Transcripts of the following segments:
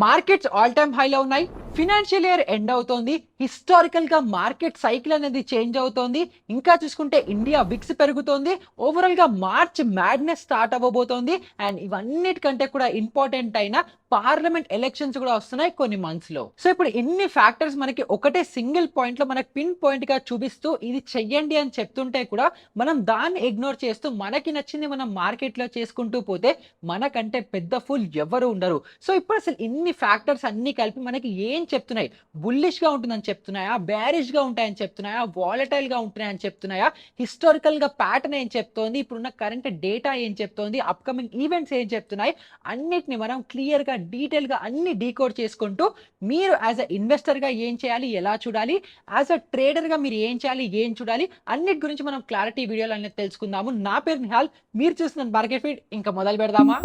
Markets all time హైలో ఉన్నాయి. Financial year end అవుతోంది. హిస్టారికల్ గా మార్కెట్ సైకిల్ అనేది చేంజ్ అవుతోంది. ఇంకా చూసుకుంటే ఇండియా విక్స్ పెరుగుతోంది. ఓవరాల్ గా మార్చ్ మ్యాడ్నెస్ స్టార్ట్ అవ్వబోతోంది. అండ్ ఇవన్నిటికంటే కూడా ఇంపార్టెంట్ అయిన పార్లమెంట్ ఎలక్షన్స్ కూడా వస్తున్నాయి కొన్ని మంత్స్ లో. సో ఇప్పుడు ఇన్ని ఫ్యాక్టర్స్ మనకి ఒకటే సింగిల్ పాయింట్ లో మనకి పిన్ పాయింట్ గా చూపిస్తూ ఇది చెయ్యండి అని చెప్తుంటే కూడా మనం దాన్ని ఇగ్నోర్ చేస్తూ మనకి నచ్చింది మనం మార్కెట్ లో చేసుకుంటూ పోతే మనకంటే పెద్ద ఫుల్ ఎవరు ఉండరు. సో ఇప్పుడు అసలు ఇన్ని ఫ్యాక్టర్స్ అన్ని కలిపి మనకి ఏం చెప్తున్నాయి? బుల్లిష్ గా ఉంటుందని చెప్తున్నాయా? బేరిష్ గా ఉంటాయని చెప్తున్నాయా? వాలటైల్ గా ఉంటున్నాయని చెప్తున్నాయా? హిస్టారికల్ గా ప్యాటర్న్ ఏం చెప్తోంది? ఇప్పుడున్న కరెంట్ డేటా ఏం చెప్తోంది? అప్కమింగ్ ఈవెంట్స్ ఏం చెప్తున్నాయి? అన్నిటిని మనం క్లియర్ గా డీటెయిల్ గా అన్ని డీకోడ్ చేసుకుంటూ మీరు యాజ్ అ ఇన్వెస్టర్ గా ఏం చేయాలి, ఎలా చూడాలి, యాజ్ అ ట్రేడర్ గా మీరు ఏం చేయాలి, ఏం చూడాలి, అన్నిటి గురించి మనం క్లారిటీ వీడియోలు అనేది తెలుసుకుందాము. నా పేరు నిహాల్, మీరు చూస్తున్న మార్కెట్ ఫీడ్. ఇంకా మొదలు పెడదామా?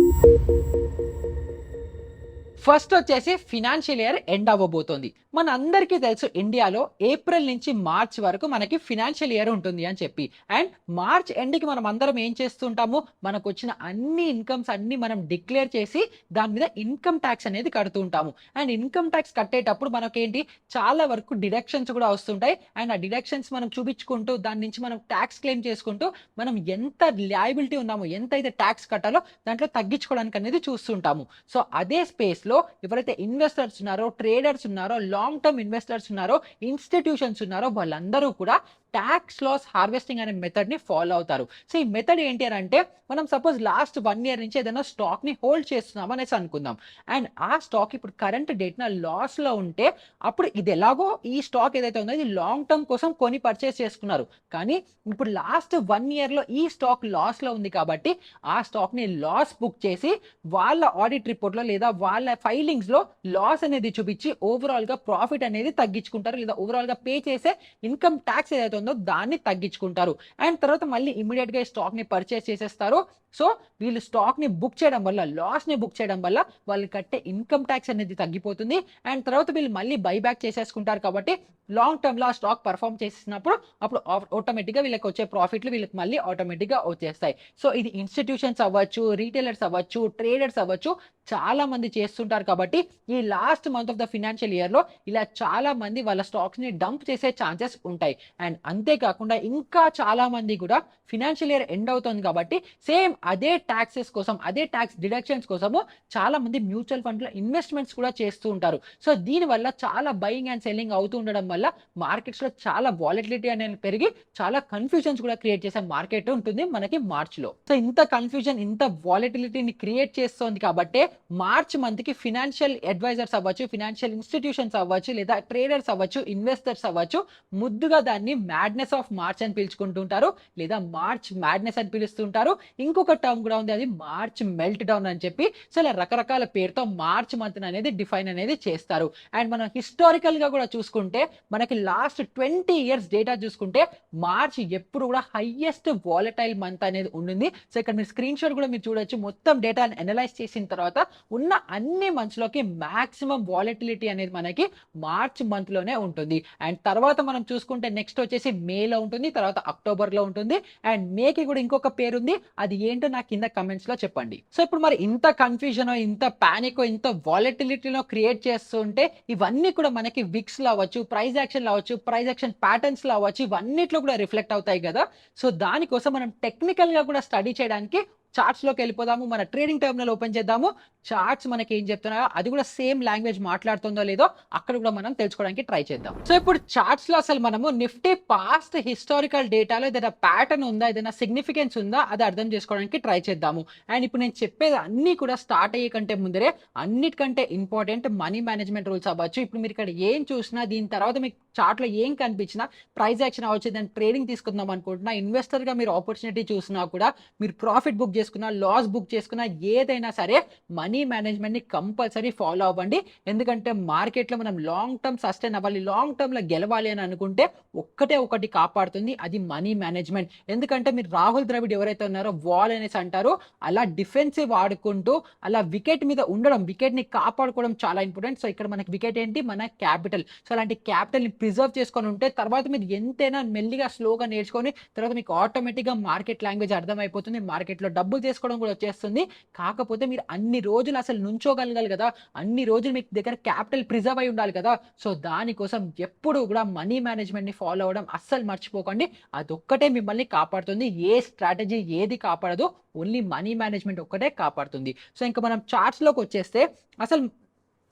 ఫస్ట్ వచ్చేసి ఫినాన్షియల్ ఇయర్ ఎండ్ అవ్వబోతోంది. మన అందరికీ తెలుసు ఇండియాలో ఏప్రిల్ నుంచి మార్చ్ వరకు మనకి ఫినాన్షియల్ ఇయర్ ఉంటుంది అని చెప్పి. అండ్ మార్చ్ ఎండ్కి మనం అందరం ఏం చేస్తుంటాము, మనకు వచ్చిన అన్ని ఇన్కమ్స్ అన్ని మనం డిక్లేర్ చేసి దాని మీద ఇన్కమ్ ట్యాక్స్ అనేది కడుతూ ఉంటాము. అండ్ ఇన్కమ్ ట్యాక్స్ కట్టేటప్పుడు మనకేంటి, చాలా వరకు డిడక్షన్స్ కూడా వస్తుంటాయి. అండ్ ఆ డిడక్షన్స్ మనం చూపించుకుంటూ దాని నుంచి మనం ట్యాక్స్ క్లెయిమ్ చేసుకుంటూ మనం ఎంత లయబిలిటీ ఉన్నామో, ఎంత అయితే ట్యాక్స్ కట్టాలో దాంట్లో తగ్గించుకోవడానికి అనేది చూస్తుంటాము. సో అదే స్పేస్ లో ఎవరైతే ఇన్వెస్టర్స్ ఉన్నారో, ట్రేడర్స్ ఉన్నారో, లాంగ్ టర్మ్ ఇన్వెస్టర్స్ ఉన్నారో, ఇన్స్టిట్యూషన్స్ ఉన్నారో, వాళ్ళందరూ కూడా ట్యాక్స్ లాస్ హార్వెస్టింగ్ అనే మెథడ్ ని ఫాలో అవుతారు. సో ఈ మెథడ్ ఏంటి అని అంటే, మనం సపోజ్ లాస్ట్ 1 year నుంచి ఏదైనా స్టాక్ ని హోల్డ్ చేస్తున్నాం అనేసి అనుకుందాం. అండ్ ఆ స్టాక్ ఇప్పుడు కరెంట్ డేట్ నా లాస్ లో ఉంటే, అప్పుడు ఇది ఎలాగో ఈ స్టాక్ ఏదైతే ఉందో ఇది లాంగ్ టర్మ్ కోసం కొని పర్చేస్ చేసుకున్నారు. కానీ ఇప్పుడు లాస్ట్ 1 year లో ఈ స్టాక్ లాస్ లో ఉంది కాబట్టి ఆ స్టాక్ ని లాస్ బుక్ చేసి వాళ్ళ ఆడిట్ రిపోర్ట్ లో లేదా వాళ్ళ ఫైలింగ్స్ లో లాస్ అనేది చూపించి ఓవరాల్ గా ప్రాఫిట్ అనేది తగ్గించుకుంటారు, లేదా ఓవరాల్ గా పే చేసే ఇన్కమ్ ట్యాక్స్ ఏదైతే ఉందో దాన్ని తగ్గించుకుంటారు. అండ్ తర్వాత మళ్ళీ ఇమీడియట్ గా స్టాక్ ని పర్చేస్ చేసేస్తారు. సో వీళ్ళు స్టాక్ ని బుక్ చేయడం వల్ల, లాస్ ని బుక్ చేయడం వల్ల వాళ్ళు కట్టే ఇన్కమ్ ట్యాక్స్ అనేది తగ్గిపోతుంది. అండ్ తర్వాత వీళ్ళు మళ్ళీ బైబ్యాక్ చేసేసుకుంటారు కాబట్టి లాంగ్ టర్మ్ లో ఆ స్టాక్ పర్ఫామ్ చేసినప్పుడు అప్పుడు ఆటోమేటిక్ గా వీళ్ళకి వచ్చే ప్రాఫిట్లు వీళ్ళకి మళ్ళీ ఆటోమేటిక్ గా వచ్చేస్తాయి. సో ఇది ఇన్స్టిట్యూషన్స్ అవ్వచ్చు, రీటైలర్స్ అవ్వచ్చు, ట్రేడర్స్ అవ్వచ్చు, చాలా మంది చేస్తుంటారు కాబట్టి ఈ last month of the financial year లో ఇలా చాలా మంది వాళ్ళ స్టాక్స్ ని డంప్ చేసే ఛాన్సెస్ ఉంటాయి. అండ్ అంతేకాకుండా ఇంకా చాలా మంది కూడా ఫినాన్షియల్ ఇయర్ ఎండ్ అవుతుంది కాబట్టి సేమ్ అదే ట్యాక్సెస్ కోసం, అదే ట్యాక్స్ డిడక్షన్స్ కోసము చాలా మంది మ్యూచువల్ ఫండ్ లో ఇన్వెస్ట్మెంట్స్ కూడా చేస్తూ ఉంటారు. సో దీని వల్ల చాలా బయింగ్ అండ్ సెల్లింగ్ అవుతూ ఉండడం వల్ల మార్కెట్స్ లో చాలా వాలటిలిటీ అనేది పెరిగి చాలా కన్ఫ్యూజన్స్ కూడా క్రియేట్ చేసే మార్కెట్ ఉంటుంది మనకి మార్చ్ లో. సో ఇంత కన్ఫ్యూజన్, ఇంత వాలటిలిటీని క్రియేట్ చేస్తోంది కాబట్టి మార్చ్ మంత్ కి ఫినాన్షియల్ అడ్వైజర్స్ అవ్వచ్చు, ఫినాన్షియల్ ఇన్స్టిట్యూషన్స్ అవ్వచ్చు, లేదా ట్రేడర్స్ అవ్వచ్చు, ఇన్వెస్టర్స్ అవ్వచ్చు, ముద్దుగా దాన్ని మ్యాడ్నెస్ ఆఫ్ మార్చ్ అని పిలుచుకుంటుంటారు, లేదా మార్చ్ మ్యాడ్నెస్ అని పిలుస్తుంటారు. ఇంకొక టర్మ్ కూడా ఉంది, అది మార్చ్ మెల్ట్ డౌన్ అని చెప్పి. సో ఇలా రకరకాల పేరుతో మార్చ్ మంత్ అనేది డిఫైన్ అనేది చేస్తారు. అండ్ మనం హిస్టారికల్ గా కూడా చూసుకుంటే మనకి లాస్ట్ 20 years డేటా చూసుకుంటే మార్చ్ ఎప్పుడు కూడా హైయెస్ట్ వాలటైల్ మంత్ అనేది ఉండింది. సో ఇక్కడ మీరు స్క్రీన్ షాట్ కూడా మీరు చూడొచ్చు. మొత్తం డేటాని అనలైజ్ చేసిన తర్వాత ఉన్న అన్ని మంత్స్ లోకి మాక్సిమం వాలటిలిటీ అనేది మనకి మార్చ్ మంత్ లోనే ఉంటుంది. అండ్ తర్వాత మనం చూసుకుంటే నెక్స్ట్ వచ్చేసి మేలో ఉంటుంది, తర్వాత అక్టోబర్ లో ఉంటుంది. అండ్ మేకి కూడా ఇంకొక పేరు ఉంది, అది ఏంటో నాకు కింద కమెంట్స్ లో చెప్పండి. సో ఇప్పుడు మరి ఇంత కన్ఫ్యూజన్, ఇంత పానిక్, ఇంత వాలటిలిటీలో క్రియేట్ చేస్తుంటే ఇవన్నీ కూడా మనకి విక్స్ లో అవ్వచ్చు, ప్రైస్ యాక్షన్ లో అవ్వచ్చు, ప్రైస్ యాక్షన్ ప్యాటర్న్స్ లో అవ్వచ్చు, ఇవన్నిట్లో కూడా రిఫ్లెక్ట్ అవుతాయి కదా. సో దానికోసం మనం టెక్నికల్ గా కూడా స్టడీ చేయడానికి చార్ట్స్ లోకి వెళ్ళిపోదాము. మన ట్రేడింగ్ టెర్మినల్ ఓపెన్ చేద్దాము. చార్ట్స్ మనకి ఏం చెప్తున్నాయో అది కూడా సేమ్ లాంగ్వేజ్ మాట్లాడుతుందో లేదో అక్కడ కూడా మనం తెలుసుకోవడానికి ట్రై చేద్దాం. సో ఇప్పుడు చార్ట్స్ లో అసలు మనము నిఫ్టీ పాస్ట్ హిస్టారికల్ డేటాలో ఏదైనా ప్యాటర్న్ ఉందా, ఏదైనా సిగ్నిఫికెన్స్ ఉందా, అది అర్థం చేసుకోవడానికి ట్రై చేద్దాము. అండ్ ఇప్పుడు నేను చెప్పేది అన్ని కూడా స్టార్ట్ అయ్యే కంటే ముందరే అన్నిటికంటే ఇంపార్టెంట్ మనీ మేనేజ్మెంట్ రూల్స్ అవ్వచ్చు. ఇప్పుడు మీరు ఇక్కడ ఏం చూసినా, దీని తర్వాత మీకు చార్ట్ లో ఏం కనిపించినా, ప్రైస్ యాక్షన్ అవ్వచ్చు, దాన్ని ట్రేడింగ్ తీసుకుందాం అనుకుంటున్నా, ఇన్వెస్టర్ గా మీరు ఆపర్చునిటీ చూసినా కూడా, మీరు ప్రాఫిట్ బుక్ చేసుకున్నా, లాస్ బుక్ చేసుకున్నా, ఏదైనా సరే మనీ మేనేజ్మెంట్ ని కంపల్సరీ ఫాలో అవ్వండి. ఎందుకంటే మార్కెట్ లో మనం లాంగ్ టర్మ్ సస్టైన్ అవ్వాలి, లాంగ్ టర్మ్ లో గెలవాలి అని అనుకుంటే ఒక్కటే ఒకటి కాపాడుతుంది, అది మనీ మేనేజ్మెంట్. ఎందుకంటే మీరు రాహుల్ ద్రవిడ్ ఎవరైతే ఉన్నారో వాల్ అనేసి అంటారు, అలా డిఫెన్సివ్ ఆడుకుంటూ అలా వికెట్ మీద ఉండడం, వికెట్ ని కాపాడుకోవడం చాలా ఇంపార్టెంట్. సో ఇక్కడ మనకి వికెట్ ఏంటి, మన క్యాపిటల్. సో అలాంటి క్యాపిటల్ ని ప్రిజర్వ్ చేసుకొని ఉంటే తర్వాత మీరు ఎంతైనా మెల్లిగా స్లోగా నేర్చుకొని తర్వాత మీకు ఆటోమేటిక్ గా మార్కెట్ లాంగ్వేజ్ అర్థమైపోతుంది, మార్కెట్ లో డబ్బు డబ్బులు చేసుకోవడం కూడా వచ్చేస్తుంది. కాకపోతే మీరు అన్ని రోజులు అసలు నుంచోగలగాలి కదా, అన్ని రోజులు మీకు దగ్గర క్యాపిటల్ ప్రిజర్వ్ అయి ఉండాలి కదా. సో దానికోసం ఎప్పుడు కూడా మనీ మేనేజ్మెంట్ని ఫాలో అవ్వడం అస్సలు మర్చిపోకండి. అదొక్కటే మిమ్మల్ని కాపాడుతుంది. ఏ స్ట్రాటజీ ఏది కాపాడదు, ఓన్లీ మనీ మేనేజ్మెంట్ ఒక్కటే కాపాడుతుంది. సో ఇంకా మనం చార్ట్స్లోకి వచ్చేస్తే అసలు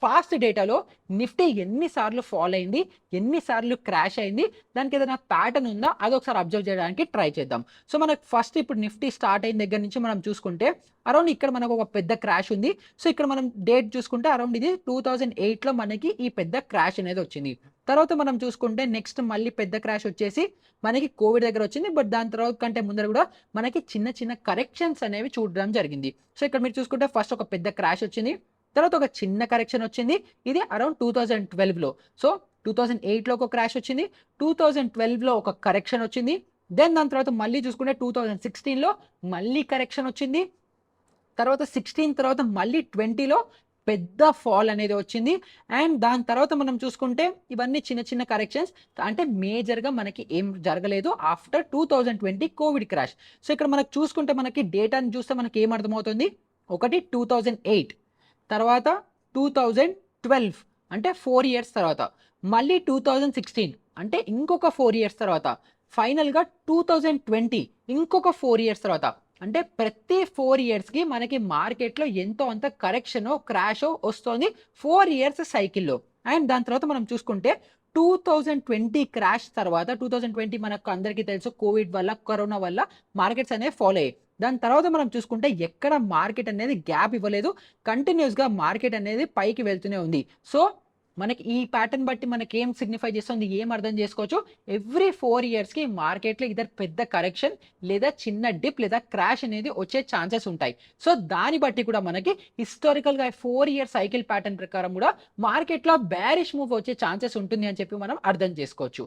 ఫాస్ట్ డేటాలో నిఫ్టీ ఎన్నిసార్లు ఫాల్ అయింది, ఎన్నిసార్లు క్రాష్ అయింది, దానికి ఏదైనా ప్యాటర్న్ ఉందా అది ఒకసారి అబ్జర్వ్ చేయడానికి ట్రై చేద్దాం. సో మనకు ఫస్ట్ ఇప్పుడు నిఫ్టీ స్టార్ట్ అయిన దగ్గర నుంచి మనం చూసుకుంటే అరౌండ్ ఇక్కడ మనకు ఒక పెద్ద క్రాష్ ఉంది. సో ఇక్కడ మనం డేట్ చూసుకుంటే అరౌండ్ ఇది 2008లో మనకి ఈ పెద్ద క్రాష్ అనేది వచ్చింది. తర్వాత మనం చూసుకుంటే నెక్స్ట్ మళ్ళీ పెద్ద క్రాష్ వచ్చేసి మనకి కోవిడ్ దగ్గర వచ్చింది. బట్ దాని తర్వాత కంటే ముందర కూడా మనకి చిన్న చిన్న కరెక్షన్స్ అనేవి చూడడం జరిగింది. సో ఇక్కడ మీరు చూసుకుంటే ఫస్ట్ ఒక పెద్ద క్రాష్ వచ్చింది, తర్వాత ఒక చిన్న కరెక్షన్ వచ్చింది. ఇది అరౌండ్ 2012లో. సో 2008లో ఒక క్రాష్ వచ్చింది, 2012లో ఒక కరెక్షన్ వచ్చింది. దెన్ దాని తర్వాత మళ్ళీ చూసుకుంటే 2016లో మళ్ళీ కరెక్షన్ వచ్చింది. తర్వాత 16 తర్వాత మళ్ళీ 20లో పెద్ద ఫాల్ అనేది వచ్చింది. అండ్ దాని తర్వాత మనం చూసుకుంటే ఇవన్నీ చిన్న చిన్న కరెక్షన్స్, అంటే మేజర్గా మనకి ఏం జరగలేదు ఆఫ్టర్ 2020 కోవిడ్ క్రాష్. సో ఇక్కడ మనకు చూసుకుంటే మనకి డేటాని చూస్తే మనకి ఏం అర్థమవుతుంది, ఒకటి 2008, తర్వాత 2012 అంటే 4 ఇయర్స్ తర్వాత, మళ్ళీ 2016 అంటే ఇంకొక 4 ఇయర్స్ తర్వాత, ఫైనల్గా 2020 ఇంకొక 4 ఇయర్స్ తర్వాత. అంటే ప్రతి 4 ఇయర్స్కి మనకి మార్కెట్లో ఎంతో అంత కరెక్షనో క్రాషో వస్తుంది 4 ఇయర్స్ సైకిల్లో. అండ్ దాని తర్వాత మనం చూసుకుంటే 2020 క్రాష్ తర్వాత 2020 మనకు అందరికీ తెలుసు కోవిడ్ వల్ల, కరోనా వల్ల మార్కెట్స్ అనేవి ఫాలో అయ్యాయి. దాని తర్వాత మనం చూసుకుంటే ఎక్కడ మార్కెట్ అనేది గ్యాప్ ఇవ్వలేదు, కంటిన్యూస్గా మార్కెట్ అనేది పైకి వెళ్తూనే ఉంది. సో మనకి ఈ ప్యాటర్న్ బట్టి మనకి ఏం సిగ్నిఫై చేస్తుంది, ఏం అర్థం చేసుకోవచ్చు, ఎవ్రీ 4 ఇయర్స్కి మార్కెట్లో ఇద్దరు పెద్ద కరెక్షన్ లేదా చిన్న డిప్ లేదా క్రాష్ అనేది వచ్చే ఛాన్సెస్ ఉంటాయి. సో దాన్ని బట్టి కూడా మనకి హిస్టారికల్గా 4 ఇయర్ సైకిల్ ప్యాటర్న్ ప్రకారం కూడా మార్కెట్లో బేరిష్ మూవ్ వచ్చే ఛాన్సెస్ ఉంటుంది అని చెప్పి మనం అర్థం చేసుకోవచ్చు.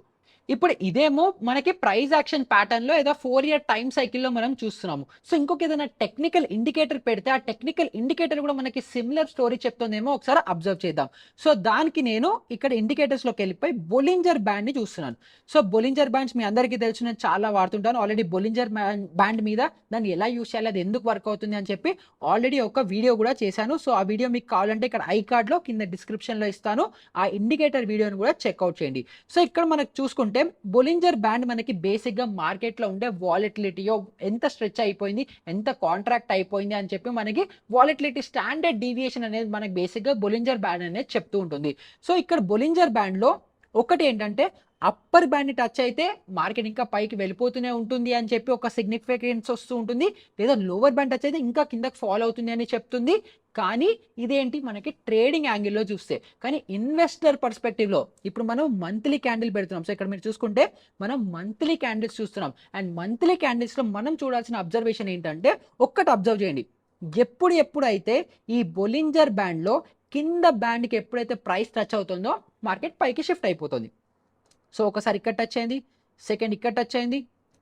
ఇప్పుడు ఇదేమో మనకి ప్రైస్ యాక్షన్ ప్యాటర్న్లో ఏదో 4 ఇయర్ టైం సైకిల్లో మనం చూస్తున్నాము. సో ఇంకొక ఏదైనా టెక్నికల్ ఇండికేటర్ పెడితే ఆ టెక్నికల్ ఇండికేటర్ కూడా మనకి సిమిలర్ స్టోరీ చెప్తుందేమో ఒకసారి అబ్జర్వ్ చేద్దాం. సో దానికి నేను ఇక్కడ ఇండికేటర్స్లోకి వెళ్ళిపోయి బొలింజర్ బ్యాండ్ని చూస్తున్నాను. సో బొలింజర్ బ్యాండ్స్ మీ అందరికీ తెలుసు, నేను చాలా వాడుతుంటాను. ఆల్రెడీ బొలింజర్ బ్యాండ్ మీద దాన్ని ఎలా యూస్ చేయాలి, అది ఎందుకు వర్క్ అవుతుంది అని చెప్పి ఆల్రెడీ ఒక వీడియో కూడా చేశాను. సో ఆ వీడియో మీకు కావాలంటే ఇక్కడ ఐ కార్డ్లో కింద డిస్క్రిప్షన్లో ఇస్తాను, ఆ ఇండికేటర్ వీడియోని కూడా చెక్అవుట్ చేయండి. సో ఇక్కడ మనకు చూసుకుంటే బొలింజర్ బ్యాండ్ మనకి బేసిక్గా మార్కెట్లో ఉండే వాలటిలిటీయో ఎంత స్ట్రెచ్ అయిపోయింది, ఎంత కాంట్రాక్ట్ అయిపోయింది అని చెప్పి మనకి వాలటిలిటీ స్టాండర్డ్ డీవియేషన్ అనేది మనకి బేసిక్గా బొలింజర్ బ్యాండ్ అనేది చెప్తూ ఉంటుంది. సో ఇక్కడ బొలింజర్ బ్యాండ్లో ఒకటి ఏంటంటే అప్పర్ బ్యాండ్ని టచ్ అయితే మార్కెట్ ఇంకా పైకి వెళ్ళిపోతూనే ఉంటుంది అని చెప్పి ఒక సిగ్నిఫికెన్స్ వస్తూ ఉంటుంది, లేదా లోవర్ బ్యాండ్ టచ్ అయితే ఇంకా కిందకి ఫాలో అవుతుంది అని చెప్తుంది. కానీ ఇదేంటి మనకి ట్రేడింగ్ యాంగిల్లో చూస్తే, కానీ ఇన్వెస్టర్ పర్స్పెక్టివ్లో ఇప్పుడు మనం మంత్లీ క్యాండిల్ పెడుతున్నాం. సో ఇక్కడ మీరు చూసుకుంటే మనం మంత్లీ క్యాండిల్స్ చూస్తున్నాం. అండ్ మంత్లీ క్యాండిల్స్లో మనం చూడాల్సిన అబ్జర్వేషన్ ఏంటంటే, ఒక్కటి అబ్జర్వ్ చేయండి, ఎప్పుడైతే ఈ బొలింజర్ బ్యాండ్లో కింద బ్యాండ్కి ఎప్పుడైతే ప్రైస్ టచ్ అవుతుందో మార్కెట్ పైకి షిఫ్ట్ అయిపోతుంది. సో ఒకసారి ఇక్కడ టచ్ అయింది, సెకండ్ ఇక్కడ టచ్ అయింది,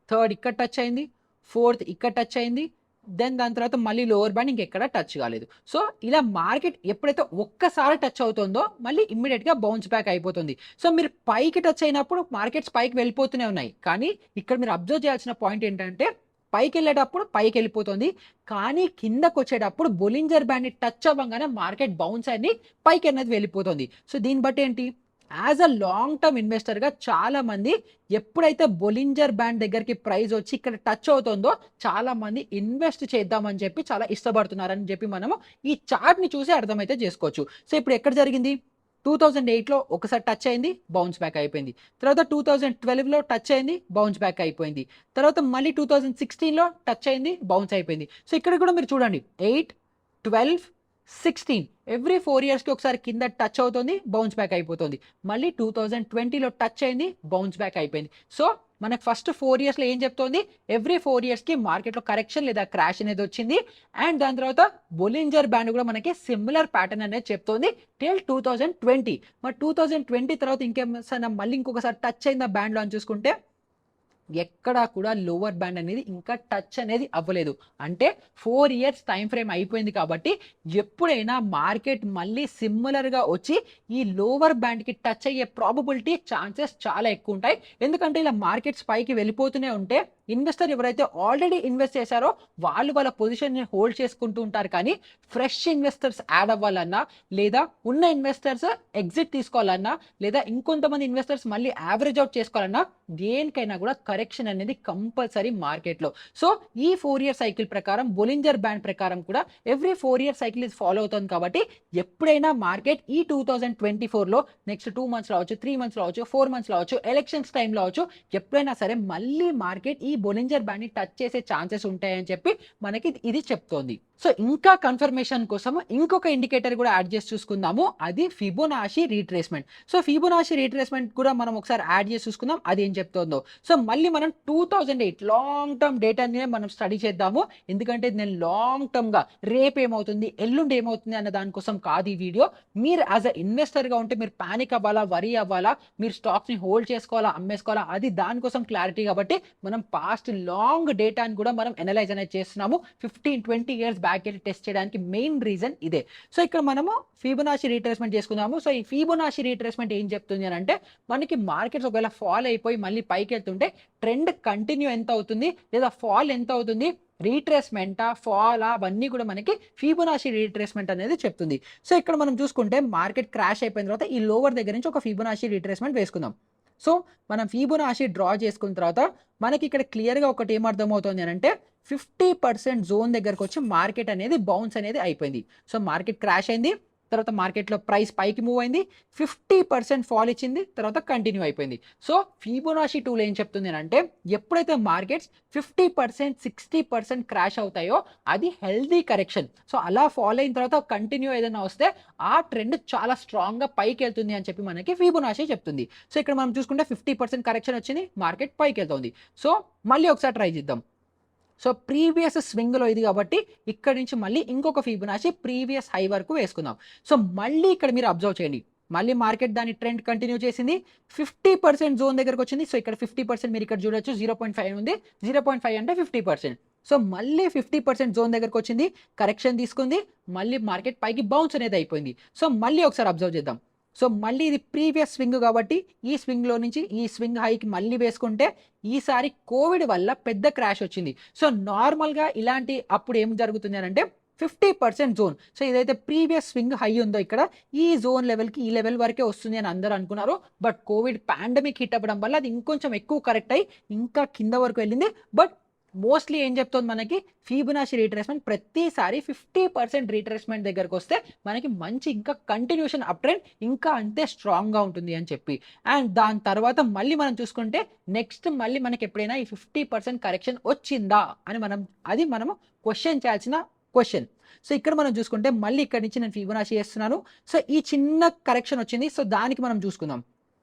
థర్డ్ ఇక్కడ టచ్ అయింది, ఫోర్త్ ఇక్కడ టచ్ అయింది, దెన్ దాని తర్వాత మళ్ళీ లోవర్ బ్యాండ్ ఇంకెక్కడ టచ్ కాలేదు. సో ఇలా మార్కెట్ ఎప్పుడైతే ఒక్కసారి టచ్ అవుతుందో మళ్ళీ ఇమ్మీడియట్గా బౌన్స్ బ్యాక్ అయిపోతుంది. సో మీరు పైకి టచ్ అయినప్పుడు మార్కెట్స్ పైకి వెళ్ళిపోతూనే ఉన్నాయి. కానీ ఇక్కడ మీరు అబ్జర్వ్ చేయాల్సిన పాయింట్ ఏంటంటే, పైకి వెళ్ళేటప్పుడు పైకి వెళ్ళిపోతుంది, కానీ కిందకు వచ్చేటప్పుడు బొలింజర్ బ్యాండ్ని టచ్ అవ్వగానే మార్కెట్ బౌన్స్ అయ్యి పైకి అనేది వెళ్ళిపోతుంది. సో దీన్ని బట్టి ఏంటి, యాజ్ అ లాంగ్ టర్మ్ ఇన్వెస్టర్గా చాలామంది ఎప్పుడైతే బొలింజర్ బ్యాండ్ దగ్గరికి ప్రైస్ వచ్చి ఇక్కడ టచ్ అవుతుందో చాలామంది ఇన్వెస్ట్ చేద్దామని చెప్పి చాలా ఇష్టపడుతున్నారని చెప్పి మనము ఈ చార్ట్ని చూసి అర్థమైతే చేసుకోవచ్చు. సో ఇప్పుడు ఎక్కడ జరిగింది, 2008లో ఒకసారి టచ్ అయింది, బౌన్స్ బ్యాక్ అయిపోయింది. తర్వాత 2012లో టచ్ అయింది, బౌన్స్ బ్యాక్ అయిపోయింది. తర్వాత మళ్ళీ 2016లో టచ్ అయింది, బౌన్స్ అయిపోయింది. సో ఇక్కడ కూడా మీరు చూడండి 8, 12, 16 ఎవ్రీ 4 ఇయర్స్కి ఒకసారి కింద టచ్ అవుతుంది, బౌన్స్ బ్యాక్ అయిపోతుంది. మళ్ళీ 2020లో టచ్ అయింది, బౌన్స్ బ్యాక్ అయిపోయింది. సో మనకు ఫస్ట్ 4 ఇయర్స్లో ఏం చెప్తోంది, ఎవ్రీ 4 ఇయర్స్కి మార్కెట్లో కరెక్షన్ లేదా క్రాష్ అనేది వచ్చింది. అండ్ దాని తర్వాత బొలింజర్ బ్యాండ్ కూడా మనకి సిమిలర్ ప్యాటర్న్ అనేది చెప్తోంది టిల్ 2020. మరి 2020 తర్వాత ఇంకేమైనా మళ్ళీ ఇంకొకసారి టచ్ అయింది ఆ బ్యాండ్లో అని చూసుకుంటే ఎక్కడా కూడా లోవర్ బ్యాండ్ అనేది ఇంకా టచ్ అనేది అవ్వలేదు. అంటే 4 ఇయర్స్ టైం ఫ్రేమ్ అయిపోయింది. కాబట్టి ఎప్పుడైనా మార్కెట్ మళ్ళీ సిమిలర్గా వచ్చి ఈ లోవర్ బ్యాండ్కి టచ్ అయ్యే ప్రాబబిలిటీ ఛాన్సెస్ చాలా ఎక్కువ ఉంటాయి. ఎందుకంటే ఇలా మార్కెట్స్ పైకి వెళ్ళిపోతూనే ఉంటే ఇన్వెస్టర్ ఎవరైతే ఆల్రెడీ ఇన్వెస్ట్ చేశారో వాళ్ళు వాళ్ళ పొజిషన్ని హోల్డ్ చేసుకుంటూ ఉంటారు. కానీ ఫ్రెష్ ఇన్వెస్టర్స్ యాడ్ అవ్వాలన్నా, లేదా ఉన్న ఇన్వెస్టర్స్ ఎగ్జిట్ తీసుకోవాలన్నా, లేదా ఇంకొంతమంది ఇన్వెస్టర్స్ మళ్ళీ యావరేజ్ అవుట్ చేసుకోవాలన్నా, దేనికైనా కూడా కరెక్షన్ అనేది కంపల్సరీ మార్కెట్లో. సో ఈ 4 ఇయర్ సైకిల్ ప్రకారం, బొలింజర్ బ్యాండ్ ప్రకారం కూడా ఎవ్రీ 4 ఇయర్ సైకిల్ ఇది ఫాలో అవుతుంది. కాబట్టి ఎప్పుడైనా మార్కెట్ ఈ 2024లో నెక్స్ట్ 2 మంత్స్ రావచ్చు, 3 మంత్స్ రావచ్చు, 4 మంత్స్ రావచ్చు, ఎలక్షన్స్ టైంలో అవచ్చు, ఎప్పుడైనా సరే మళ్ళీ మార్కెట్ ఈ బొలింజర్ బ్యాండ్ ని టచ్ చేసే ఛాన్సెస్ ఉంటాయని చెప్పి మనకి ఇది చెప్తోంది. సో ఇంకా కన్ఫర్మేషన్ కోసం ఇంకొక ఇండికేటర్ కూడా యాడ్ చేసి చూసుకుందాము. అది ఫిబొనాషి రీట్రేస్మెంట్. సో ఫిబొనాషి రీట్రేస్మెంట్ కూడా మనం ఒకసారి యాడ్ చేసి చూసుకుందాం అది ఏం చెప్తుందో. సో మళ్ళీ మనం 2008 లాంగ్ టర్మ్ డేటానే మనం స్టడీ చేద్దాము. ఎందుకంటే నేను లాంగ్ టర్మ్ గా రేపు ఏమవుతుంది, ఎల్లుండి ఏమవుతుంది అన్న దానికోసం కాదు ఈ వీడియో. మీరు యాజ్ అ ఇన్వెస్టర్ గా ఉంటే మీరు పానిక్ అవ్వాలా, వరీ అవ్వాలా, మీరు స్టాక్స్ ని హోల్డ్ చేసుకోవాలా, అమ్మేసుకోవాలా, అది దానికోసం క్లారిటీ. కాబట్టి మనం పాస్ట్ లాంగ్ డేటాని కూడా మనం అనలైజ్ అనేది చేస్తున్నాము. 15-20 ఇయర్స్ బ్యాక్ టెస్ట్ చేయడానికి మెయిన్ రీజన్ ఇదే. సో ఇక్కడ మనము ఫిబొనాషి రీట్రేస్మెంట్ చేసుకుందాము. సో ఈ ఫిబొనాషి రీట్రేస్మెంట్ ఏం చెప్తుంది అని అంటే, మనకి మార్కెట్స్ ఒకవేళ ఫాల్ అయిపోయి మళ్ళీ పైకి వెళ్తుంటే ట్రెండ్ కంటిన్యూ ఎంత అవుతుంది, లేదా ఫాల్ ఎంత అవుతుంది, రీట్రేస్మెంటా, ఫాలా, అవన్నీ కూడా మనకి ఫిబొనాషి రీట్రేస్మెంట్ అనేది చెప్తుంది. సో ఇక్కడ మనం చూసుకుంటే మార్కెట్ క్రాష్ అయిపోయిన తర్వాత ఈ లోవర్ దగ్గర నుంచి ఒక ఫిబొనాషి రీట్రేస్మెంట్ వేసుకుందాం. సో మనం ఫిబొనాషి డ్రా చేసుకున్న తర్వాత మనకి ఇక్కడ క్లియర్గా ఒకటి ఏమర్థమవుతుంది అని అంటే, 50% జోన్ దగ్గరకు వచ్చి మార్కెట్ అనేది బౌన్స్ అనేది అయిపోయింది. సో మార్కెట్ క్రాష్ అయింది, తర్వాత మార్కెట్లో ప్రైస్ పైకి మూవ్ అయింది, 50% ఫాల్ ఇచ్చింది, తర్వాత కంటిన్యూ అయిపోయింది. సో ఫిబొనాషి టూల్ ఏం చెప్తుంది అంటే, ఎప్పుడైతే మార్కెట్స్ 50%, 60% క్రాష్ అవుతాయో అది హెల్దీ కరెక్షన్. సో అలా ఫాల్ అయిన తర్వాత కంటిన్యూ ఏదైనా వస్తే ఆ ట్రెండ్ చాలా స్ట్రాంగ్గా పైకి వెళ్తుంది అని చెప్పి మనకి ఫిబొనాషి చెప్తుంది. సో ఇక్కడ మనం చూసుకుంటే 50% కరెక్షన్ వచ్చింది, మార్కెట్ పైకి వెళ్తుంది. సో మళ్ళీ ఒకసారి ట్రై చేద్దాం. సో ప్రీవియస్ స్వింగ్లో ఇది కాబట్టి ఇక్కడ నుంచి మళ్ళీ ఇంకొక ఫిబొనాషి ప్రీవియస్ హై వరకు వేసుకుందాం. సో మళ్ళీ ఇక్కడ మీరు అబ్జర్వ్ చేయండి, మళ్ళీ మార్కెట్ దాని ట్రెండ్ కంటిన్యూ చేసింది, 50% జోన్ దగ్గరకు వచ్చింది. సో ఇక్కడ 50% మీరు ఇక్కడ చూడొచ్చు, 0.5 ఉంది, 0.5 అంటే 50%. సో మళ్ళీ 50% జోన్ దగ్గరకు వచ్చింది, కరెక్షన్ తీసుకుంది, మళ్ళీ మార్కెట్ పైకి బౌన్స్ అనేది అయిపోయింది. సో మళ్ళీ ఒకసారి అబ్జర్వ్ చేద్దాం. సో మళ్ళీ ఇది ప్రీవియస్ స్వింగ్ కాబట్టి ఈ స్వింగ్లో నుంచి ఈ స్వింగ్ హైకి మళ్ళీ వేసుకుంటే ఈసారి కోవిడ్ వల్ల పెద్ద క్రాష్ వచ్చింది. సో నార్మల్గా ఇలాంటి అప్పుడు ఏం జరుగుతుంది అని అంటే 50% జోన్. సో ఏదైతే ప్రీవియస్ స్వింగ్ హై ఉందో ఇక్కడ ఈ జోన్ లెవెల్కి, ఈ లెవెల్ వరకే వస్తుంది అని అందరూ అనుకున్నారు. బట్ కోవిడ్ పాండమిక్ హిట్ అవ్వడం వల్ల అది ఇంకొంచెం ఎక్కువ కరెక్ట్ అయ్యి ఇంకా కింద వరకు వెళ్ళింది. బట్ మోస్ట్లీ ఏం చెప్తుంది మనకి, ఫిబొనాషి రీట్రేస్మెంట్ ప్రతిసారి 50% రీట్రేస్మెంట్ దగ్గరకు వస్తే మనకి మంచి ఇంకా కంటిన్యూషన్ అప్ ట్రెండ్ ఇంకా అంతే స్ట్రాంగ్గా ఉంటుంది అని చెప్పి. అండ్ దాని తర్వాత మళ్ళీ మనం చూసుకుంటే నెక్స్ట్ మళ్ళీ మనకి ఎప్పుడైనా ఈ 50% కరెక్షన్ వచ్చిందా అని మనము క్వశ్చన్ చేయాల్సిన క్వశ్చన్. సో ఇక్కడ మనం చూసుకుంటే మళ్ళీ ఇక్కడ నుంచి నేను ఫిబొనాషి చేస్తున్నాను. సో ఈ చిన్న కరెక్షన్ వచ్చింది, సో దానికి మనం చూసుకుందాం.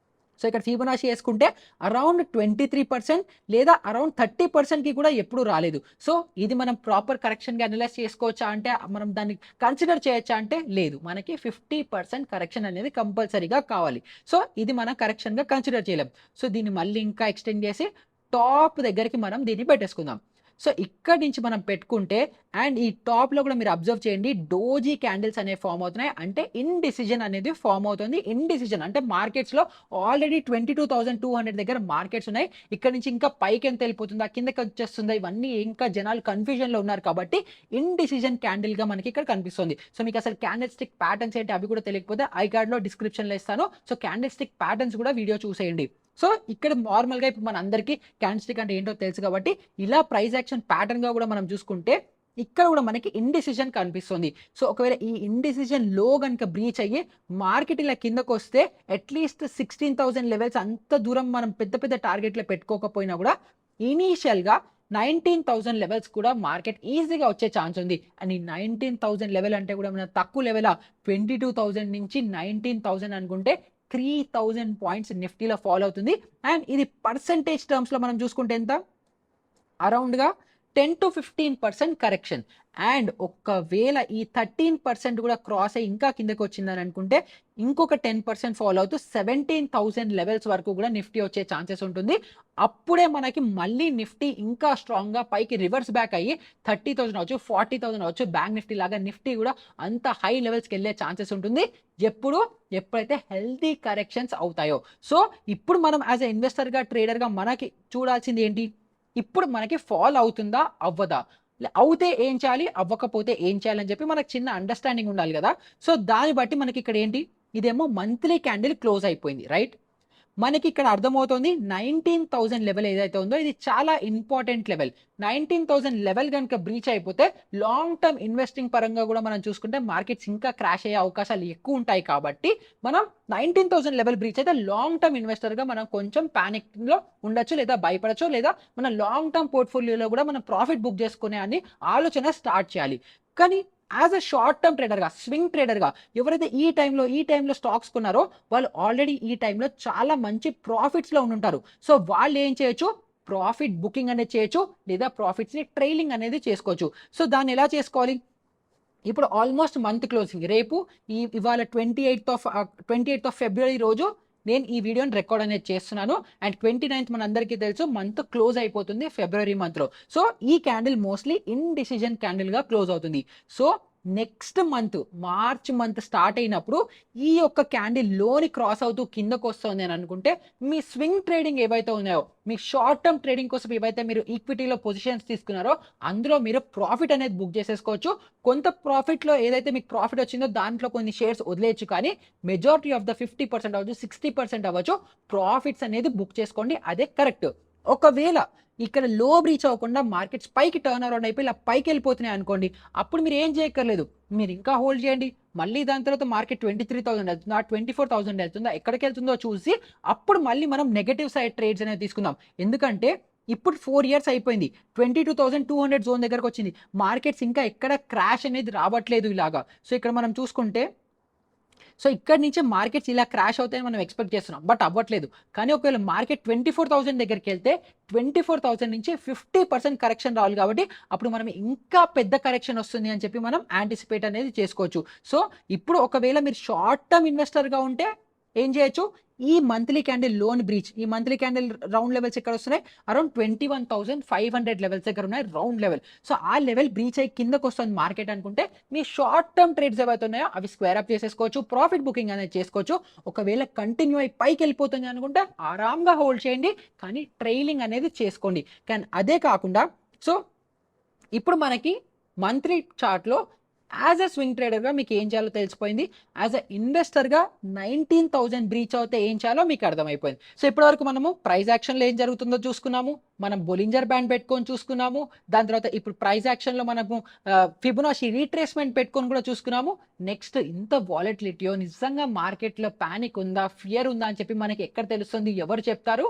సో ఇక్కడ ఫిబొనాషి వేసుకుంటే అరౌండ్ 23% లేదా అరౌండ్ 30%కి కూడా ఎప్పుడు రాలేదు. సో ఇది మనం ప్రాపర్ కరెక్షన్గా అనలైజ్ చేసుకోవచ్చా అంటే, మనం దాన్ని కన్సిడర్ చేయొచ్చా అంటే లేదు, మనకి 50% కరెక్షన్ అనేది కంపల్సరీగా కావాలి. సో ఇది మనం కరెక్షన్గా కన్సిడర్ చేయలేం. సో దీన్ని మళ్ళీ ఇంకా ఎక్స్టెండ్ చేసి టాప్ దగ్గరికి మనం దీన్ని పెట్టేసుకుందాం. సో ఇక్కడి నుంచి మనం పెట్టుకుంటే, అండ్ ఈ టాప్లో కూడా మీరు అబ్జర్వ్ చేయండి, డోజీ క్యాండిల్స్ అనేవి ఫామ్ అవుతున్నాయి. అంటే ఇండిసిజన్ అనేది ఫామ్ అవుతుంది. ఇండిసిజన్ అంటే మార్కెట్స్లో ఆల్రెడీ 22,200 దగ్గర మార్కెట్స్ ఉన్నాయి. ఇక్కడ నుంచి ఇంకా పైకి ఎంత వెళ్ళిపోతుందా, కిందకి వచ్చేస్తుందా, ఇవన్నీ ఇంకా జనాలు కన్ఫ్యూజన్లో ఉన్నారు. కాబట్టి ఇండిసిజన్ క్యాండిల్గా మనకి ఇక్కడ కనిపిస్తుంది. సో మీకు అసలు క్యాండిల్ స్టిక్ ప్యాటర్న్స్ ఏంటి అవి కూడా తెలియకపోతే ఐకార్డ్లో డిస్క్రిప్షన్లో ఇస్తాను. సో క్యాండిల్ స్టిక్ ప్యాటర్న్స్ కూడా వీడియో చూసేయండి. సో ఇక్కడ నార్మల్గా ఇప్పుడు మన అందరికీ క్యాండిల్ స్టిక్ అంటే ఏంటో తెలుసు కాబట్టి ఇలా ప్రైస్ యాక్షన్ ప్యాటర్న్గా కూడా మనం చూసుకుంటే ఇక్కడ కూడా మనకి ఇండిసిజన్ కనిపిస్తుంది. సో ఒకవేళ ఈ ఇండిసిజన్ లో కనుక బ్రీచ్ అయ్యి మార్కెట్ ఇలా కిందకు వస్తే అట్లీస్ట్ 16,000 లెవెల్స్ అంత దూరం మనం పెద్ద పెద్ద టార్గెట్లో పెట్టుకోకపోయినా కూడా ఇనీషియల్గా 19,000 లెవెల్స్ కూడా మార్కెట్ ఈజీగా వచ్చే ఛాన్స్ ఉంది. అండ్ ఈ 19,000 లెవెల్ అంటే కూడా మన తక్కువ లెవెల్ 22,000 నుంచి 19,000 అనుకుంటే 3,000 పాయింట్స్ నిఫ్టీలో ఫాలో అవుతుంది. అండ్ ఇది పర్సంటేజ్ టర్మ్స్లో మనం చూసుకుంటే ఎంత, అరౌండ్గా 10-15% కరెక్షన్. అండ్ ఒకవేళ ఈ 13% కూడా క్రాస్ అయ్యి ఇంకా కిందకి వచ్చిందని అనుకుంటే ఇంకొక 10% ఫాలో అవుతూ 17,000 లెవెల్స్ వరకు కూడా నిఫ్టీ వచ్చే ఛాన్సెస్ ఉంటుంది. అప్పుడే మనకి మళ్ళీ నిఫ్టీ ఇంకా స్ట్రాంగ్గా పైకి రివర్స్ బ్యాక్ అయ్యి 30,000 అవచ్చు, 40,000 అవచ్చు, బ్యాంక్ నిఫ్టీ లాగా నిఫ్టీ కూడా అంత హై లెవెల్స్కి వెళ్ళే ఛాన్సెస్ ఉంటుంది ఎప్పుడైతే హెల్తీ కరెక్షన్స్ అవుతాయో. సో ఇప్పుడు మనం యాజ్ ఎ ఇన్వెస్టర్గా, ట్రేడర్గా మనకి చూడాల్సింది ఏంటి, ఇప్పుడు మనకి ఫాల్ అవుతుందా అవ్వదా, అవుతే ఏం చేయాలి, అవ్వకపోతే ఏం చేయాలని చెప్పి మనకు చిన్న అండర్స్టాండింగ్ ఉండాలి కదా. సో దాన్ని బట్టి మనకి ఇక్కడ ఏంటి, ఇదేమో మంత్లీ క్యాండిల్ క్లోజ్ అయిపోయింది, రైట్. మనకి ఇక్కడ అర్థమవుతుంది 19,000 లెవెల్ ఏదైతే ఉందో ఇది చాలా ఇంపార్టెంట్ లెవెల్. 19,000 లెవెల్ కనుక బ్రీచ్ అయిపోతే లాంగ్ టర్మ్ ఇన్వెస్టింగ్ పరంగా కూడా మనం చూసుకుంటే మార్కెట్స్ ఇంకా క్రాష్ అయ్యే అవకాశాలు ఎక్కువ ఉంటాయి. కాబట్టి మనం 19,000 లెవెల్ బ్రీచ్ అయితే లాంగ్ టర్మ్ ఇన్వెస్టర్గా మనం కొంచెం ప్యానిక్లో ఉండొచ్చు, లేదా భయపడచ్చు, లేదా మన లాంగ్ టర్మ్ పోర్ట్ఫోలియోలో కూడా మనం ప్రాఫిట్ బుక్ చేసుకునే అని ఆలోచన స్టార్ట్ చేయాలి. కానీ యాజ్ అ షార్ట్ టర్మ్ ట్రేడర్గా, స్వింగ్ ట్రేడర్గా ఎవరైతే ఈ టైంలో స్టాక్స్ కొన్నారో వాళ్ళు ఆల్రెడీ ఈ టైంలో చాలా మంచి ప్రాఫిట్స్లో ఉంటారు. సో వాళ్ళు ఏం చేయొచ్చు, ప్రాఫిట్ బుకింగ్ అనేది చేయొచ్చు, లేదా ప్రాఫిట్స్ని ట్రైలింగ్ అనేది చేసుకోవచ్చు. సో దాన్ని ఎలా చేసుకోవాలి, ఇప్పుడు ఆల్మోస్ట్ మంత్ క్లోజింగ్ రేపు, ఇవాళ 28th ఆఫ్ ఫిబ్రవరి రోజు నేను ఈ వీడియోని రికార్డ్ అనేది చేస్తున్నాను. అండ్ 29th మన అందరికీ తెలుసు మంత్ క్లోజ్ అయిపోతుంది ఫిబ్రవరి మంత్లో. సో ఈ క్యాండిల్ మోస్ట్లీ ఇండిసిజన్ క్యాండిల్గా క్లోజ్ అవుతుంది. So next month March month start అయినప్పుడు ఈ యొక్క క్యాండిల్ లోని క్రాస్ అవుతూ కిందకు వస్తుంది అని అనుకుంటే మీ స్వింగ్ ట్రేడింగ్ ఏవైతే ఉన్నాయో, మీ షార్ట్ టర్మ్ ట్రేడింగ్ కోసం ఏవైతే మీరు ఈక్విటీలో పొజిషన్స్ తీసుకున్నారో అందులో మీరు ప్రాఫిట్ అనేది బుక్ చేసేసుకోవచ్చు. కొంత ప్రాఫిట్లో ఏదైతే మీకు ప్రాఫిట్ వచ్చిందో దాంట్లో కొన్ని షేర్స్ వదిలేయచ్చు, కానీ మెజారిటీ ఆఫ్ ద 50% అవ్వచ్చు, 60% అవ్వచ్చు, ప్రాఫిట్స్ అనేది బుక్ చేసుకోండి, అదే కరెక్ట్. ఒకవేళ ఇక్కడ లో బ్రీచ్ అవ్వకుండా మార్కెట్స్ పైకి టర్న్ అరౌండ్ అయిపోయి ఇలా పైకి వెళ్ళిపోతున్నాయి అనుకోండి, అప్పుడు మీరు ఏం చేయక్కర్లేదు, మీరు ఇంకా హోల్డ్ చేయండి. మళ్ళీ దాని తర్వాత మార్కెట్ 23,000 వెళ్తుందా, 24,000 వెళ్తుందా, ఎక్కడికి వెళ్తుందో చూసి అప్పుడు మళ్ళీ మనం నెగటివ్ సైడ్ ట్రేడ్స్ అనేది తీసుకుందాం. ఎందుకంటే ఇప్పుడు 4 ఇయర్స్ అయిపోయింది, 22,200 జోన్ దగ్గరకు వచ్చింది, మార్కెట్స్ ఇంకా ఎక్కడ క్రాష్ అనేది రావట్లేదు ఇలాగా. సో ఇక్కడ మనం చూసుకుంటే సో ఇక్కడ నుంచి మార్కెట్స్ ఇలా క్రాష్ అవుతాయని మనం ఎక్స్పెక్ట్ చేస్తున్నాం, బట్ అవ్వట్లేదు. కానీ ఒకవేళ మార్కెట్ 24,000 దగ్గరికి వెళ్తే 24,000 నుంచి 50% కరెక్షన్ రావాలి. కాబట్టి అప్పుడు మనం ఇంకా పెద్ద కరెక్షన్ వస్తుంది అని చెప్పి మనం యాంటిసిపేట్ అనేది చేసుకోవచ్చు. సో ఇప్పుడు ఒకవేళ మీరు షార్ట్ టర్మ్ ఇన్వెస్టర్గా ఉంటే ఏం చేయొచ్చు, ఈ మంత్లీ క్యాండిల్ లోన్ బ్రీచ్, ఈ మంత్లీ క్యాండిల్ రౌండ్ లెవెల్స్ ఎక్కడ వస్తున్నాయి, అరౌండ్ 21,500 లెవెల్స్ దగ్గర ఉన్నాయి రౌండ్ లెవెల్. సో ఆ లెవెల్ బ్రీచ్ అయ్యి కిందకు వస్తుంది మార్కెట్ అనుకుంటే మీ షార్ట్ టర్మ్ ట్రేడ్స్ ఏవైతే ఉన్నాయో అవి స్క్వేర్ అప్ చేసేసుకోవచ్చు, ప్రాఫిట్ బుకింగ్ అనేది చేసుకోవచ్చు. ఒకవేళ కంటిన్యూ అయి పైకి వెళ్ళిపోతుంది అనుకుంటే ఆరామ్గా హోల్డ్ చేయండి, కానీ ట్రైలింగ్ అనేది చేసుకోండి. కానీ అదే కాకుండా సో ఇప్పుడు మనకి మంత్లీ చార్ట్లో యాజ్ అ స్వింగ్ ట్రేడర్గా మీకు ఏం చేయాలో తెలిసిపోయింది, యాజ్ అ ఇన్వెస్టర్గా 19,000 బ్రీచ్ అవుతే ఏం చేయాలో మీకు అర్థమైపోయింది. సో ఇప్పటివరకు మనము ప్రైస్ యాక్షన్లో ఏం జరుగుతుందో చూసుకున్నాము, మనం బొలింజర్ బ్యాండ్ పెట్టుకొని చూసుకున్నాము, దాని తర్వాత ఇప్పుడు ప్రైస్ యాక్షన్లో మనము ఫిబొనాచి రీట్రేస్మెంట్ పెట్టుకొని కూడా చూసుకున్నాము. నెక్స్ట్ ఇంత వాలటిలిటీయో, నిజంగా మార్కెట్లో ప్యానిక్ ఉందా, ఫియర్ ఉందా అని చెప్పి మనకి ఎక్కడ తెలుస్తుంది, ఎవరు చెప్తారు,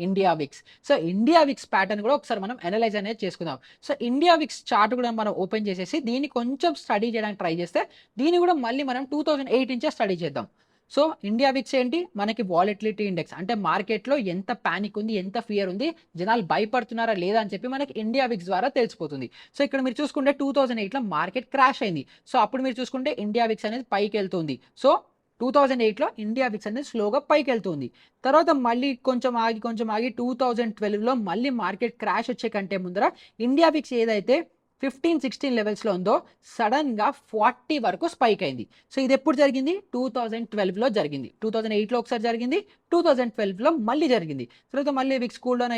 India VIX. So India VIX pattern కూడా ఒకసారి మనం అనలైజ్ అనేది చేసుకుందాం. సో ఇండియా విక్స్ చార్ట్ కూడా మనం ఓపెన్ చేసేసి దీన్ని కొంచెం స్టడీ చేయడానికి ట్రై చేస్తే దీన్ని కూడా మళ్ళీ మనం 2008 నుంచే స్టడీ చేద్దాం. సో ఇండియా విక్స్ ఏంటి, మనకి వాలటిలిటీ ఇండెక్స్, అంటే మార్కెట్లో ఎంత ప్యానిక్ ఉంది, ఎంత ఫియర్ ఉంది, జనాలు భయపడుతున్నారా లేదా అని చెప్పి మనకి ఇండియా విక్స్ ద్వారా తెలిసిపోతుంది. సో ఇక్కడ మీరు చూసుకుంటే 2008లో మార్కెట్ క్రాష్ అయింది. సో అప్పుడు మీరు చూసుకుంటే ఇండియా విక్స్ అనేది పైకి వెళ్తుంది. సో 2008లో ఇండియా విక్స్ అనేది స్లోగా పైకి వెళ్తుంది. తర్వాత మళ్ళీ కొంచెం ఆగి 2012లో మళ్ళీ మార్కెట్ క్రాష్ వచ్చే కంటే ముందర ఇండియా విక్స్ ఏదైతే 15-16 లెవెల్స్లో ఉందో సడన్గా 40 వరకు స్పైక్ అయింది. సో ఇది ఎప్పుడు జరిగింది, 2012లో జరిగింది, 2008లో ఒకసారి జరిగింది, 2012లో మళ్ళీ జరిగింది. తర్వాత మళ్ళీ విక్స్ కూల్ డౌన్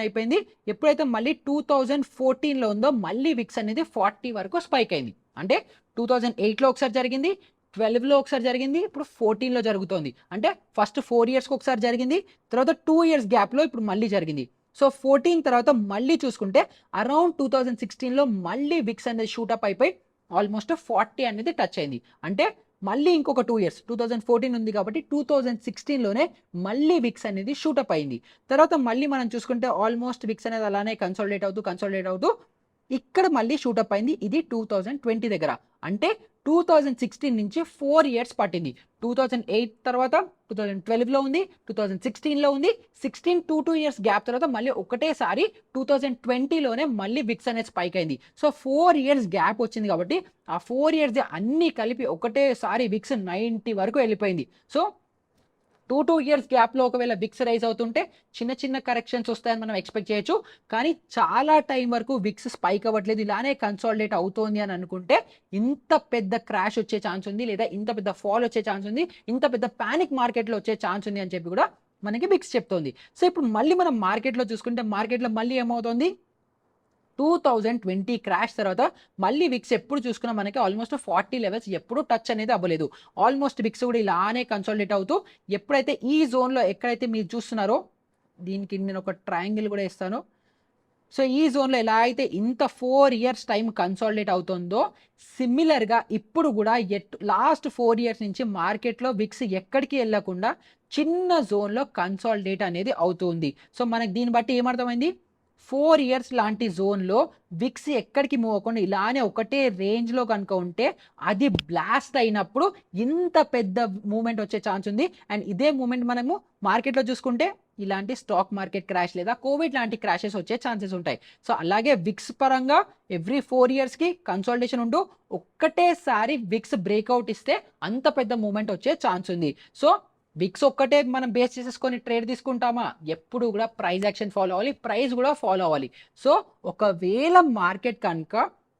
అయిపోయింది. ఎప్పుడైతే మళ్ళీ 2014లో ఉందో మళ్ళీ విక్స్ అనేది 40 వరకు స్పైక్ అయింది. అంటే 2008లో ఒకసారి జరిగింది, 12లో ఒకసారి జరిగింది, ఇప్పుడు 14లో జరుగుతోంది. అంటే ఫస్ట్ 4 ఇయర్స్కి ఒకసారి జరిగింది, తర్వాత 2 ఇయర్స్ గ్యాప్లో ఇప్పుడు మళ్ళీ జరిగింది. సో 14 తర్వాత మళ్ళీ చూసుకుంటే అరౌండ్ 2016లో మళ్ళీ విక్స్ అనేది షూటప్ అయిపోయి ఆల్మోస్ట్ 40 అనేది టచ్ అయింది. అంటే మళ్ళీ ఇంకొక 2 ఇయర్స్, 2014 ఉంది కాబట్టి 2016లోనే మళ్ళీ విక్స్ అనేది షూటప్ అయింది. తర్వాత మళ్ళీ మనం చూసుకుంటే ఆల్మోస్ట్ విక్స్ అనేది అలానే కన్సాలిడేట్ అవుతూ ఇక్కడ మళ్ళీ షూటప్ అయింది. ఇది 2020 దగ్గర. అంటే 2016 నుంచి 4 ఇయర్స్ పట్టింది. 2008 తర్వాత 2012లో ఉంది, 2016లో ఉంది, 2 ఇయర్స్ గ్యాప్ తర్వాత మళ్ళీ ఒకటేసారి 2020లోనే మళ్ళీ విక్స్ అనేది స్పైక్ అయింది. సో 4 ఇయర్స్ గ్యాప్ వచ్చింది కాబట్టి ఆ 4 ఇయర్స్ అన్నీ కలిపి ఒకటేసారి విక్స్ 90 వరకు వెళ్ళిపోయింది. సో 2 ఇయర్స్ గ్యాప్లో ఒకవేళ విక్స్ రైజ్ అవుతుంటే చిన్న కరెక్షన్స్ వస్తాయని మనం ఎక్స్పెక్ట్ చేయొచ్చు. కానీ చాలా టైం వరకు విక్స్ స్పైక్ అవ్వట్లేదు, ఇలానే కన్సాలిడేట్ అవుతోంది అని అనుకుంటే ఇంత పెద్ద క్రాష్ వచ్చే ఛాన్స్ ఉంది, లేదా ఇంత పెద్ద ఫాల్ వచ్చే ఛాన్స్ ఉంది, ఇంత పెద్ద ప్యానిక్ మార్కెట్లో వచ్చే ఛాన్స్ ఉంది అని చెప్పి కూడా మనకి విక్స్ చెప్తోంది. సో ఇప్పుడు మళ్ళీ మనం మార్కెట్‌లో చూసుకుంటే మార్కెట్‌లో మళ్ళీ ఏమవుతోంది 2020 క్రాష్ తర్వాత మళ్ళీ విక్స్ ఎప్పుడు చూసుకున్నా మనకి ఆల్మోస్ట్ 40 లెవెల్స్ ఎప్పుడు టచ్ అనేది అవ్వలేదు. ఆల్మోస్ట్ విక్స్ కూడా ఇలానే కన్సాలిడేట్ అవుతూ ఎప్పుడైతే ఈ జోన్‌లో ఎక్కడైతే మీరు చూస్తున్నారో దీనికి నేను ఒక ట్రయాంగిల్ కూడా ఇస్తాను. సో ఈ జోన్‌లో ఎలా అయితే ఇంత 4 ఇయర్స్ టైమ్ కన్సాలిడేట్ అవుతుందో సిమిలర్‌గా ఇప్పుడు కూడా లాస్ట్ 4 ఇయర్స్ నుంచి మార్కెట్‌లో విక్స్ ఎక్కడికి ఎళ్ళకుండా చిన్న జోన్‌లో కన్సాలిడేట్ అనేది అవుతుంది. సో మనకు దీన్ని బట్టి ఏమర్థమైంది? 4 ఇయర్స్ లాంటి జోన్‌లో విక్స్ ఎక్కడికి మూవ్ అవ్వకుండా ఇలానే ఒకటే రేంజ్‌లో గనుక ఉంటే అది బ్లాస్ట్ అయినప్పుడు ఇంత పెద్ద మూవ్‌మెంట్ వచ్చే ఛాన్స్ ఉంది. అండ్ ఇదే మూవ్‌మెంట్ మనము మార్కెట్‌లో చూసుకుంటే ఇలాంటి స్టాక్ మార్కెట్ క్రాష్ లేదా కోవిడ్ లాంటి క్రాషెస్ వచ్చే ఛాన్సెస్ ఉంటాయి. సో అలాగే విక్స్ పరంగా ఎవ్రీ 4 ఇయర్స్‌కి కన్సాలిడేషన్ ఉంటూ ఒక్కటేసారి విక్స్ బ్రేక్‌ఔట్ ఇస్తే అంత పెద్ద మూవ్‌మెంట్ వచ్చే ఛాన్స్ ఉంది. సో విక్స్ ఒక్కటే మనం బేస్ చేసేసుకొని ట్రేడ్ తీసుకుంటామా? ఎప్పుడు కూడా ప్రైస్ యాక్షన్ ఫాలో అవ్వాలి. ప్రైస్ కూడా ఫాలో అవ్వాలి. సో ఒకవేళ మార్కెట్ కనుక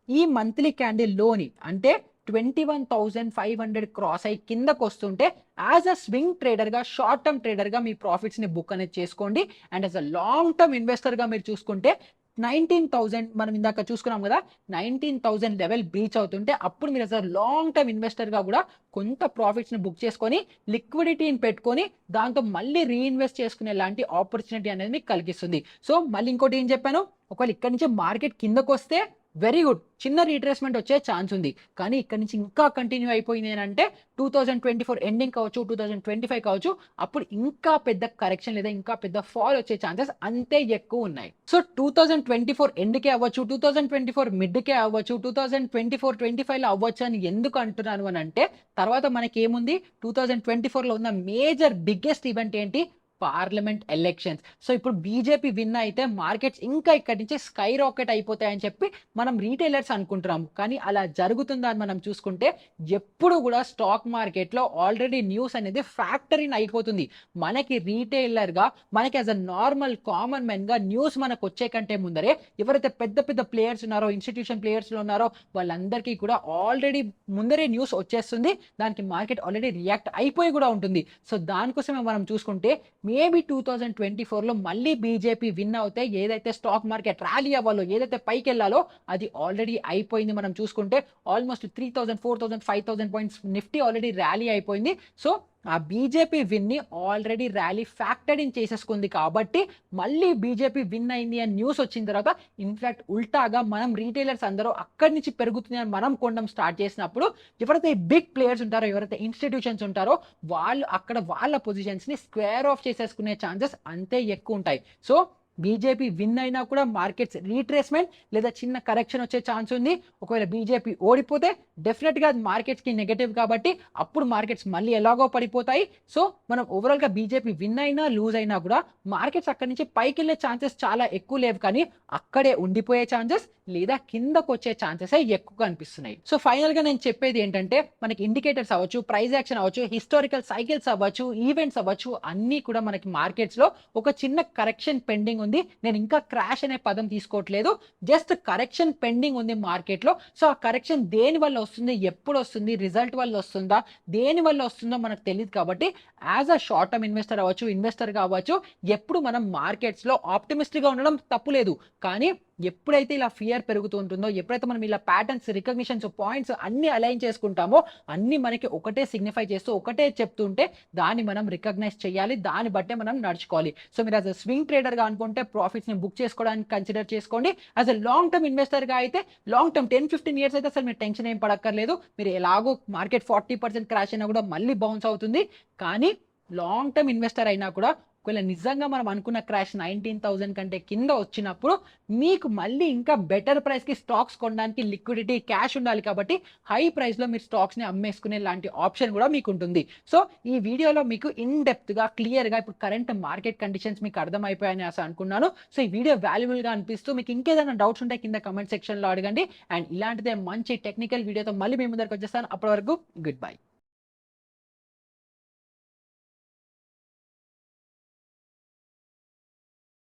ఈ మంత్లీ క్యాండిల్ లోని అంటే 21,500 క్రాస్ అయ్యి కిందకొస్తుంటే యాజ్ అ స్వింగ్ ట్రేడర్‌గా, షార్ట్ టర్మ్ ట్రేడర్‌గా మీ ప్రాఫిట్స్‌ని బుక్ అనేది చేసుకోండి. And as a long term ఇన్వెస్టర్‌గా మీరు చూసుకుంటే 19,000 మనం ఇందాక చూసుకున్నాం కదా! 19,000 లెవెల్ బ్రీచ్ అవుతుంటే అప్పుడు మీరు యాజ్ అ లాంగ్ టర్మ్ ఇన్వెస్టర్‌గా కూడా కొంత ప్రాఫిట్స్‌ని బుక్ చేసుకొని లిక్విడిటీని పెట్టుకొని దాంతో మళ్ళీ రీఇన్వెస్ట్ చేసుకునే లాంటి ఆపర్చునిటీ అనేది మీకు కలిగిస్తుంది. సో మళ్ళీ ఇంకోటి ఏం చెప్పాను? ఒకవేళ ఇక్కడి నుంచి మార్కెట్ కిందకొస్తే వెరీ గుడ్. చిన్న రీట్రేస్‌మెంట్ వచ్చే ఛాన్స్ ఉంది. కానీ ఇక్కడి నుంచి ఇంకా కంటిన్యూ అయిపోయింది అనంటే 2024 ఎండింగ్ కావచ్చు, 2025 కావచ్చు. అప్పుడు ఇంకా పెద్ద కరెక్షన్ లేదా ఇంకా పెద్ద ఫాల్ వచ్చే ఛాన్సెస్ అంతే ఎక్కువ ఉన్నాయి. సో 2024 ఎండ్‌కే అవ్వచ్చు, 2024 మిడ్‌కే అవ్వచ్చు, 2024, 25లో అవ్వచ్చు అని ఎందుకు అంటున్నాను అనంటే తర్వాత మనకేముంది 2024లో ఉన్న మేజర్ బిగ్గెస్ట్ ఈవెంట్ ఏంటి? Parliament elections. సో ఇప్పుడు బీజేపీ విన్ అయితే మార్కెట్స్ ఇంకా ఇక్కడి నుంచి స్కై రాకెట్ అయిపోతాయని చెప్పి మనం రీటైలర్స్ అనుకుంటున్నాం. కానీ అలా జరుగుతుందా అని మనం చూసుకుంటే ఎప్పుడు కూడా స్టాక్ మార్కెట్‌లో ఆల్రెడీ న్యూస్ అనేది ఫ్యాక్టర్ ఇన్ అయిపోతుంది. మనకి రీటైలర్‌గా మనకి యాస్ ఎ నార్మల్ కామన్ మ్యాన్‌గా న్యూస్ మనకొచ్చే కంటే ముందరే ఎవరైతే పెద్ద పెద్ద ప్లేయర్స్ ఉన్నారో, ఇన్‌స్టిట్యూషన్ ప్లేయర్స్‌లో ఉన్నారో వాళ్ళందరికీ కూడా ఆల్రెడీ ముందరే న్యూస్ వచ్చేస్తుంది. దానికి మార్కెట్ ఆల్రెడీ రియాక్ట్ అయిపోయి కూడా ఉంటుంది. సో దానికోసమే మనం చూసుకుంటే మేబీ 2024లో మళ్ళీ బీజేపీ విన్ అవుతే ఏదైతే స్టాక్ మార్కెట్ ర్యాలీ అవ్వాలో, ఏదైతే పైకెళ్ళాలో అది ఆల్రెడీ అయిపోయింది. మనం చూసుకుంటే almost 3,000, 4,000, 5,000 points Nifty already rally అయిపోయింది. సో ఆ బీజేపీ విన్ని ఆల్రెడీ ర్యాలీ ఫ్యాక్టర్డ్ ఇన్ చేసేసుకుంది కాబట్టి మళ్ళీ బీజేపీ విన్ అయింది అని న్యూస్ వచ్చిన తర్వాత ఇన్ఫాక్ట్ ఉల్టాగా మనం రీటైలర్స్ అందరూ అక్కడి నుంచి పెరుగుతుంది అని మనం కొనడం స్టార్ట్ చేసినప్పుడు ఎవరైతే బిగ్ ప్లేయర్స్ ఉంటారో, ఎవరైతే ఇన్స్టిట్యూషన్స్ ఉంటారో వాళ్ళు అక్కడ వాళ్ళ పొజిషన్స్‌ని స్క్వేర్ ఆఫ్ చేసేసుకునే ఛాన్సెస్ అంతే ఎక్కువ ఉంటాయి. సో బీజేపీ విన్ అయినా కూడా మార్కెట్స్ రీట్రేస్‌మెంట్ లేదా చిన్న కరెక్షన్ వచ్చే ఛాన్స్ ఉంది. ఒకవేళ బీజేపీ ఓడిపోతే డెఫినిట్‌గా నెగెటివ్‌కి నెగెటివ్ కాబట్టి అప్పుడు మార్కెట్స్ మళ్ళీ ఎలాగో పడిపోతాయి. సో మనం ఓవరాల్‌గా బీజేపీ విన్ అయినా, లూజ్ అయినా కూడా మార్కెట్స్ అక్కడి నుంచి పైకెళ్ళే ఛాన్సెస్ చాలా ఎక్కువ లేవు. కానీ అక్కడే ఉండిపోయే ఛాన్సెస్ లేదా కిందకొచ్చే ఛాన్సెసే ఎక్కువగా అనిపిస్తున్నాయి. సో ఫైనల్‌గా నేను చెప్పేది ఏంటంటే మనకి ఇండికేటర్స్ అవ్వచ్చు, ప్రైస్ యాక్షన్ అవ్వచ్చు, హిస్టారికల్ సైకిల్స్ అవ్వచ్చు, ఈవెంట్స్ అవ్వచ్చు అన్నీ కూడా మనకి మార్కెట్స్‌లో ఒక చిన్న కరెక్షన్ పెండింగ్ ఉంది. నేను ఇంకా క్రాష్ అనే పదం తీసుకోవట్లేదు. జస్ట్ కరెక్షన్ పెండింగ్ ఉంది మార్కెట్‌లో. సో ఆ కరెక్షన్ దేని వల్ల వస్తుంది? ఎప్పుడు వస్తుంది? రిజల్ట్ వల్ల వస్తుందా? దేని వల్ల వస్తుందో మనకు తెలీదు కాబట్టి as a short term investor అవ్వచ్చు, ఇన్వెస్టర్‌గా అవ్వచ్చు ఎప్పుడు మనం మార్కెట్స్‌లో ఆప్టిమిస్టిక్‌గా ఉండడం తప్పులేదు. కానీ ఎప్పుడైతే ఇలా ఫియర్ పెరుగుతూ ఉంటుందో, ఎప్పుడైతే మనం ఇలా ప్యాటర్న్స్, రికగ్నిషన్స్, పాయింట్స్ అన్నీ అలైన్ చేసుకుంటామో అన్నీ మనకి ఒకటే సిగ్నిఫై చేస్తూ ఒకటే చెప్తుంటే దాన్ని మనం రికగ్నైజ్ చేయాలి. దాన్ని బట్టే మనం నడుచుకోవాలి. సో మీరు యాస్ ఎ స్వింగ్ ట్రేడర్‌గా అనుకుంటే ప్రాఫిట్స్‌ని బుక్ చేసుకోవడానికి కన్సిడర్ చేసుకోండి. యాస్ ఎ లాంగ్ టర్మ్ ఇన్వెస్టర్‌గా అయితే లాంగ్ టర్మ్ 10, 15 ఇయర్స్ అయితే అసలు మీరు టెన్షన్ ఏం పడక్కర్లేదు. మీరు ఎలాగో మార్కెట్ 40% క్రాష్ అయినా కూడా మళ్ళీ బౌన్స్ అవుతుంది. కానీ లాంగ్ టర్మ్ ఇన్వెస్టర్ అయినా కూడా ఒకవేళ నిజంగా మనం అనుకున్న క్రాష్ 19,000 కంటే కింద వచ్చినప్పుడు మీకు మళ్ళీ ఇంకా బెటర్ ప్రైస్‌కి స్టాక్స్ కొనడానికి లిక్విడిటీ, క్యాష్ ఉండాలి కాబట్టి హై ప్రైస్‌లో మీరు స్టాక్స్‌ని అమ్మేసుకునే లాంటి ఆప్షన్ కూడా మీకు ఉంటుంది. సో ఈ వీడియోలో మీకు ఇన్ డెప్త్‌గా, క్లియర్‌గా ఇప్పుడు కరెంట్ మార్కెట్ కండిషన్స్ మీకు అర్థమైపోయాయని అనుకున్నాను. సో ఈ వీడియో వాల్యుబుల్‌గా అనిపిస్తూ మీకు ఇంకేదైనా డౌట్స్ ఉంటే కింద కామెంట్ సెక్షన్‌లో అడగండి. అండ్ ఇలాంటిదే మంచి టెక్నికల్ వీడియోతో మళ్ళీ మీ ముందరికి వచ్చేస్తాను. అప్పటి వరకు గుడ్ బై.